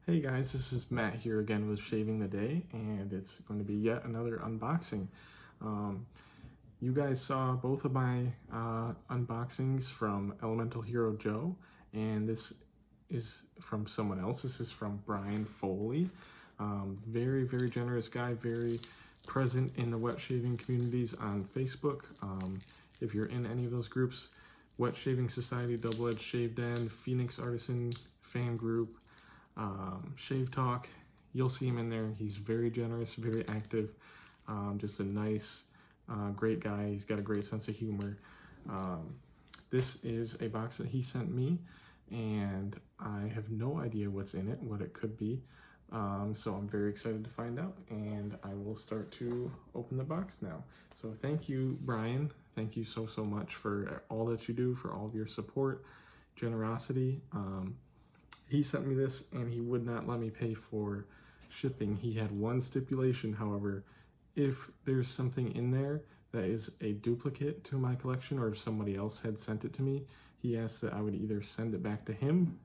Hey guys, this is Matt here again with Shaving the Day, and it's going to be yet another unboxing. You guys saw both of my unboxings from Elemental Hero Joe, and this is from someone else. This is from Brian Foley. Very, very generous guy, very present in the wet shaving communities on Facebook. If you're in any of those groups, Wet Shaving Society, Double Edged Shave Den, Phoenix Artisan Fan Group, Shave Talk, you'll see him in there. He's very generous, very active, just a nice, great guy. He's got a great sense of humor. This is a box that he sent me, and I have no idea what's in it, what it could be. So I'm very excited to find out, and I will start to open the box now. So thank you, Brian. Thank you so much for all that you do, for all of your support, generosity. He sent me this and he would not let me pay for shipping. He had one stipulation, however, if there's something in there that is a duplicate to my collection, or if somebody else had sent it to me, he asked that I would either send it back to him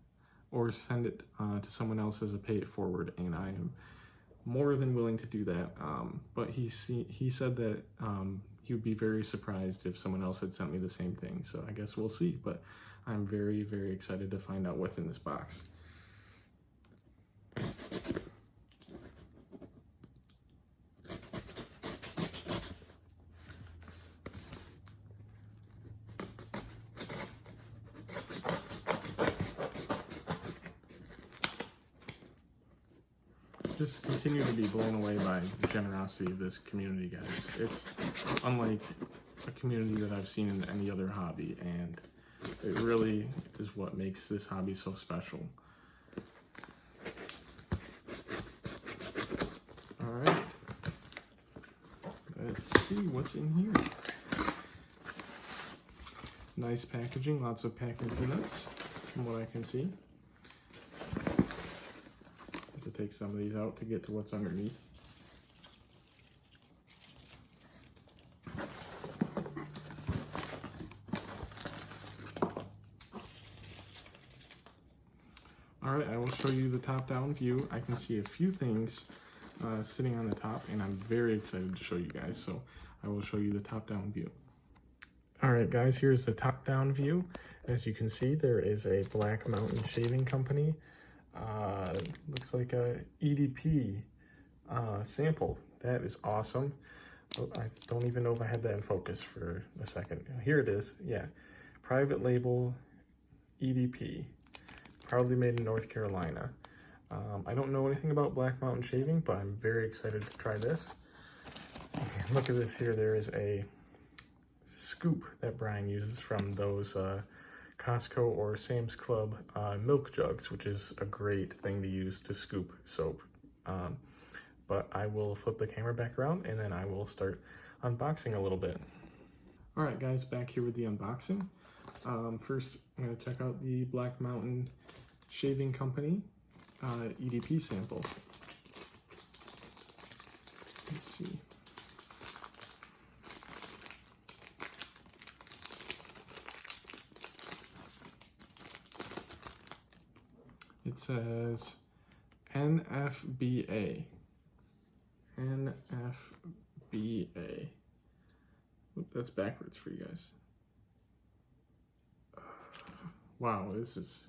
or send it to someone else as a pay it forward, and I am more than willing to do that. But he said that he would be very surprised if someone else had sent me the same thing, so I guess we'll see. But I'm very, very excited to find out what's in this box. Just continue to be blown away by the generosity of this community, guys. It's unlike a community that I've seen in any other hobby, and it really is what makes this hobby so special. All right, let's see what's in here. Nice packaging, lots of packing peanuts from what I can see. To take some of these out to get to what's underneath. All right, I will show you the top-down view. I can see a few things sitting on the top, and I'm very excited to show you guys, so I will show you the top-down view. All right, guys, here's the top-down view. As you can see, there is a Black Mountain Shaving Company. Looks like a EDP sample. That is awesome. Oh, I don't even know if I had that in focus for a second. Here it is. Yeah, private label EDP, proudly made in North Carolina. I don't know anything about Black Mountain Shaving, but I'm very excited to try this. And look at this here. There is a scoop that Brian uses from those Costco or Sam's Club milk jugs, which is a great thing to use to scoop soap. But I will flip the camera back around and then I will start unboxing a little bit. All right, guys, back here with the unboxing. First, I'm going to check out the Black Mountain Shaving Company EDP sample. Let's see. It says NFBA. NFBA. Oop, that's backwards for you guys. Wow, this is...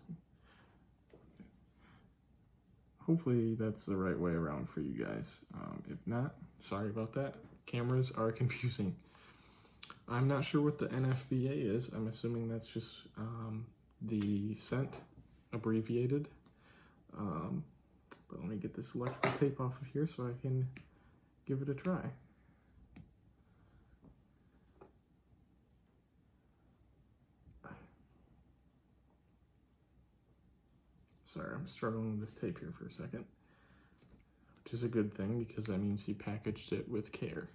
Hopefully that's the right way around for you guys. If not, sorry about that. Cameras are confusing. I'm not sure what the NFBA is. I'm assuming that's just the scent abbreviated. But let me get this electrical tape off of here so I can give it a try. Sorry, I'm struggling with this tape here for a second, which is a good thing because that means he packaged it with care.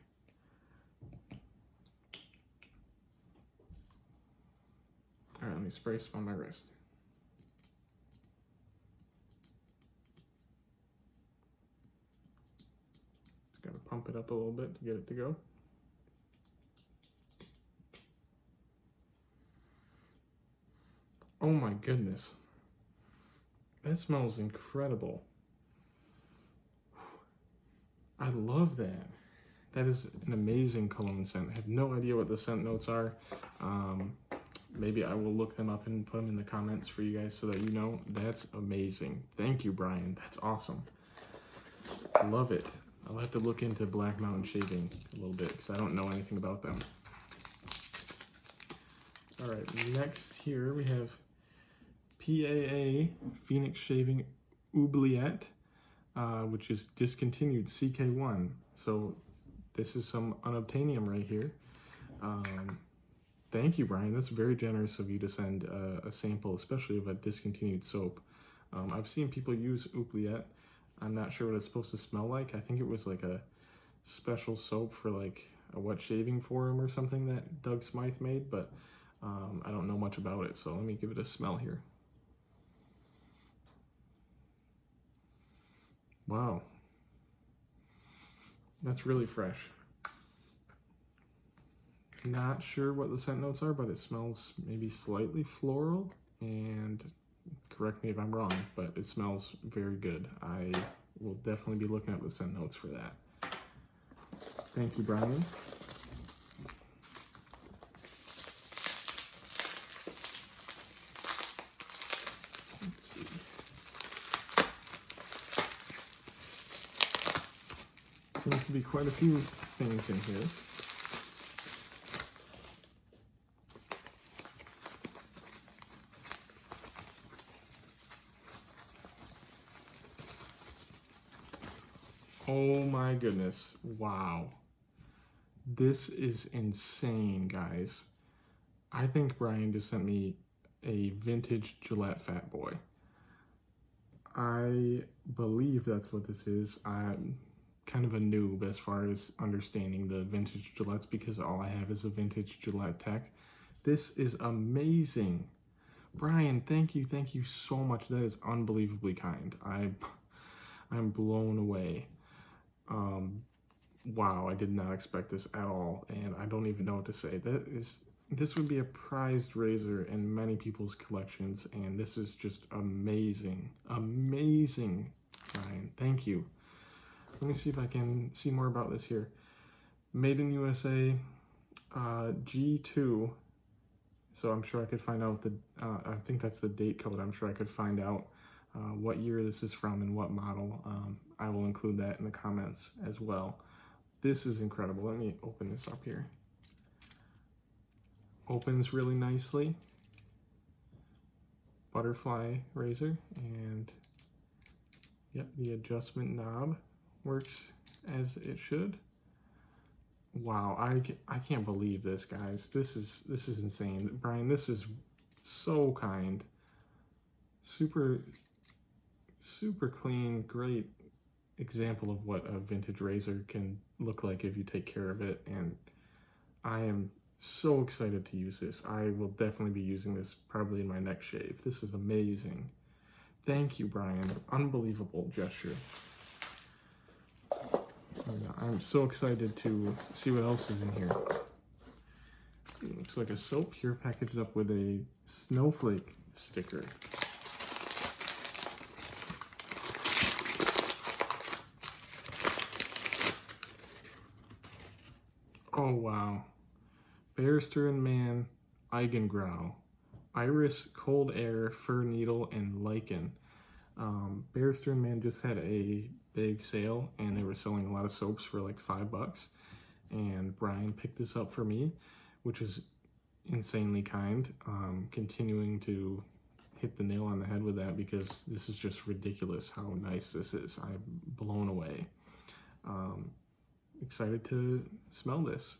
All right, let me spray some on my wrist. Gotta pump it up a little bit to get it to go. Oh my goodness. That smells incredible. I love that. That is an amazing cologne scent. I have no idea what the scent notes are. Maybe I will look them up and put them in the comments for you guys so that you know. That's amazing. Thank you, Brian. That's awesome. Love it. I'll have to look into Black Mountain Shaving a little bit because I don't know anything about them. All right, next here we have PAA Phoenix Shaving Oubliette, which is discontinued CK1. So this is some unobtainium right here. Thank you, Brian. That's very generous of you to send a sample, especially of a discontinued soap. I've seen people use Oubliette. I'm not sure what it's supposed to smell like. I think it was like a special soap for like a wet shaving forum or something that Doug Smythe made, but I don't know much about it. So let me give it a smell here. Wow. That's really fresh. Not sure what the scent notes are, but it smells maybe slightly floral, and correct me if I'm wrong, but it smells very good. I will definitely be looking at the scent notes for that. Thank you, Brian. Let's see. Seems to be quite a few things in here. Oh my goodness, wow. This is insane, guys. I think Brian just sent me a vintage Gillette Fatboy. I believe that's what this is. I'm kind of a noob as far as understanding the vintage Gillettes because all I have is a vintage Gillette Tech. This is amazing. Brian, thank you so much. That is unbelievably kind. I'm blown away. Wow, I did not expect this at all, and I don't even know what to say. This would be a prized razor in many people's collections, and this is just amazing. Amazing, Brian. Thank you. Let me see if I can see more about this here. Made in USA, G2. So I'm sure I could find out I think that's the date code. I'm sure I could find out what year this is from and what model. I will include that in the comments as well. This is incredible. Let me open this up here. Opens really nicely. Butterfly razor, and yep, the adjustment knob works as it should. Wow, I can't believe this, guys. This is insane. Brian, this is so kind. Super clean, great example of what a vintage razor can look like if you take care of it, and I am so excited to use this. I will definitely be using this probably in my next shave. This is amazing. Thank you, Brian. Unbelievable gesture. I'm so excited to see what else is in here. It looks like a soap here packaged up with a snowflake sticker. Oh wow. Barrister and Man, Eigengrau, Iris, Cold Air, Fir Needle, and Lichen. Barrister and Man just had a big sale, and they were selling a lot of soaps for like $5. And Brian picked this up for me, which is insanely kind. Continuing to hit the nail on the head with that because this is just ridiculous how nice this is. I'm blown away. Excited to smell this.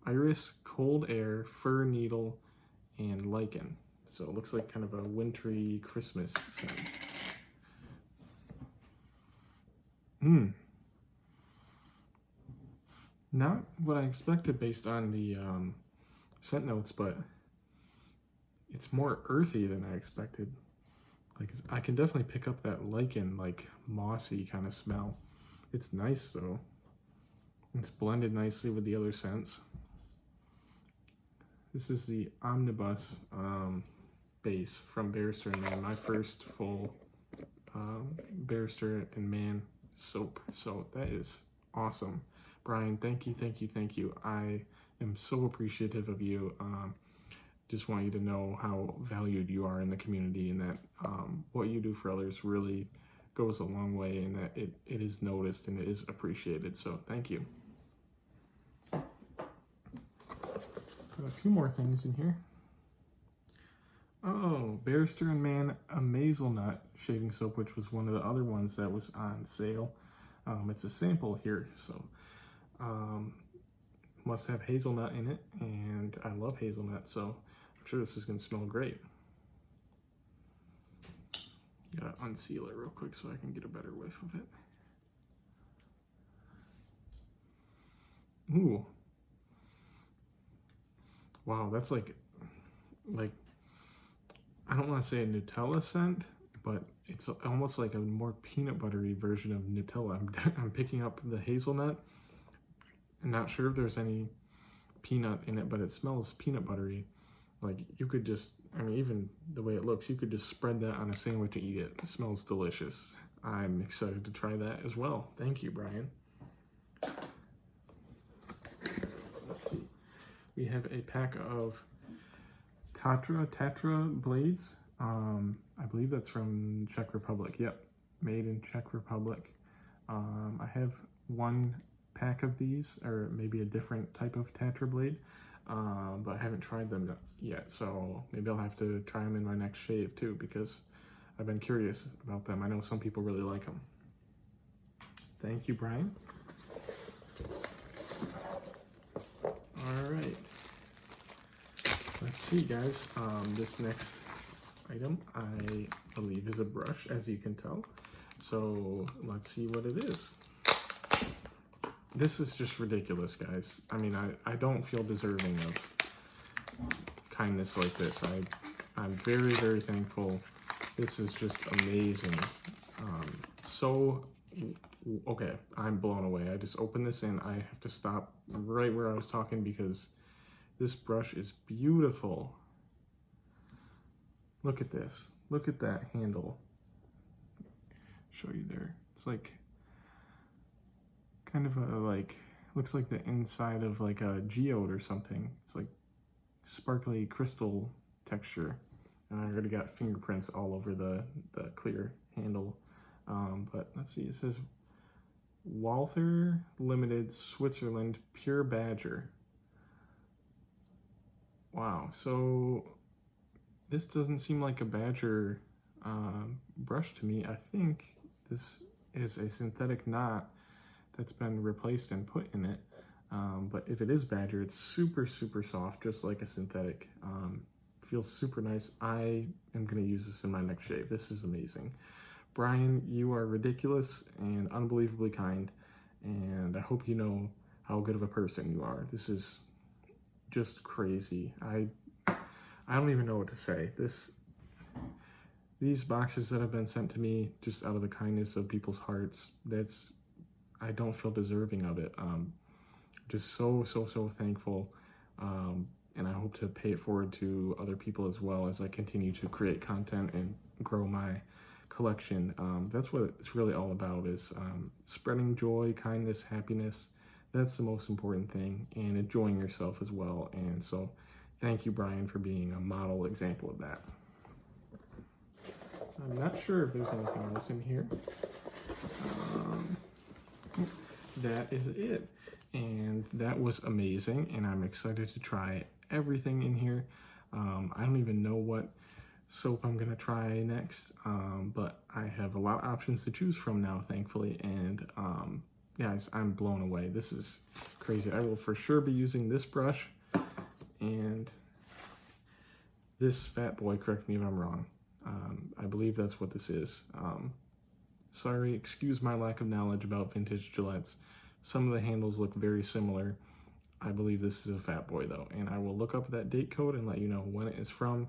Iris, Cold Air, Fir Needle, and Lichen. So it looks like kind of a wintry Christmas scent. Not what I expected based on the scent notes, but it's more earthy than I expected. Like, I can definitely pick up that lichen, like mossy kind of smell. It's nice though. It's blended nicely with the other scents. This is the Omnibus base from Barrister and Man, my first full Barrister and Man soap. So that is awesome. Brian, thank you, thank you, thank you. I am so appreciative of you. Just want you to know how valued you are in the community, and that what you do for others really goes a long way, and that it is noticed and it is appreciated. So thank you. Got a few more things in here. Oh, Barrister and Man Amazelnut shaving soap, which was one of the other ones that was on sale. It's a sample here, so must have hazelnut in it, and I love hazelnut, so I'm sure this is going to smell great. Gotta unseal it real quick so I can get a better whiff of it. Ooh. Wow, that's like I don't want to say a Nutella scent, but it's almost like a more peanut buttery version of Nutella. I'm picking up the hazelnut. I'm not sure if there's any peanut in it, but it smells peanut buttery. Like you could just, I mean, even the way it looks, you could just spread that on a sandwich and eat it. It smells delicious. I'm excited to try that as well. Thank you, Brian. Let's see. We have a pack of Tatra blades. I believe that's from Czech Republic. Yep, made in Czech Republic. I have one pack of these, or maybe a different type of Tatra blade, but I haven't tried them yet, so maybe I'll have to try them in my next shave too, because I've been curious about them. I know some people really like them. Thank you, Brian. All right. Let's see, guys. This next item, I believe, is a brush, as you can tell. So let's see what it is. This is just ridiculous, guys. I mean, I don't feel deserving of kindness like this. I'm very, very thankful. This is just amazing. Okay, I'm blown away. I just opened this and I have to stop right where I was talking because this brush is beautiful. Look at this. Look at that handle. Show you there. It's like kind of looks like the inside of like a geode or something. It's like sparkly crystal texture. And I already got fingerprints all over the clear handle. But let's see, it says Walther Limited Switzerland Pure Badger. Wow, so this doesn't seem like a badger brush to me. I think this is a synthetic knot that's been replaced and put in it. But if it is badger, it's super, super soft, just like a synthetic. Feels super nice. I am going to use this in my next shave. This is amazing. Brian, you are ridiculous and unbelievably kind, and I hope you know how good of a person you are. This is just crazy. I don't even know what to say. These boxes that have been sent to me just out of the kindness of people's hearts, I don't feel deserving of it. Just so thankful, and I hope to pay it forward to other people as well as I continue to create content and grow my collection. That's what it's really all about, is spreading joy, kindness, happiness. That's the most important thing, and enjoying yourself as well. And so thank you, Brian, for being a model example of that. I'm not sure if there's anything else in here. That is it. And that was amazing, and I'm excited to try everything in here. I don't even know what soap I'm gonna try next, but I have a lot of options to choose from now, thankfully, and guys, I'm blown away. This is crazy. I will for sure be using this brush and this Fatboy, correct me if I'm wrong. I believe that's what this is. Sorry, excuse my lack of knowledge about vintage Gillettes. Some of the handles look very similar. I believe this is a Fatboy though, and I will look up that date code and let you know when it is from.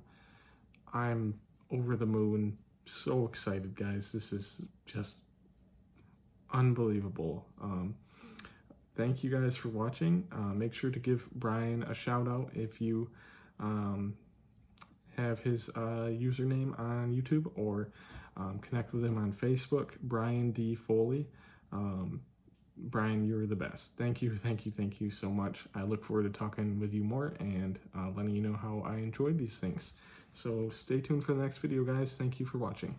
I'm over the moon, so excited, guys. This is just unbelievable. Thank you guys for watching. Make sure to give Brian a shout out if you have his username on YouTube, or connect with him on Facebook, Brian D. Foley. Brian, you're the best. Thank you so much. I look forward to talking with you more and letting you know how I enjoyed these things. So stay tuned for the next video, guys. Thank you for watching.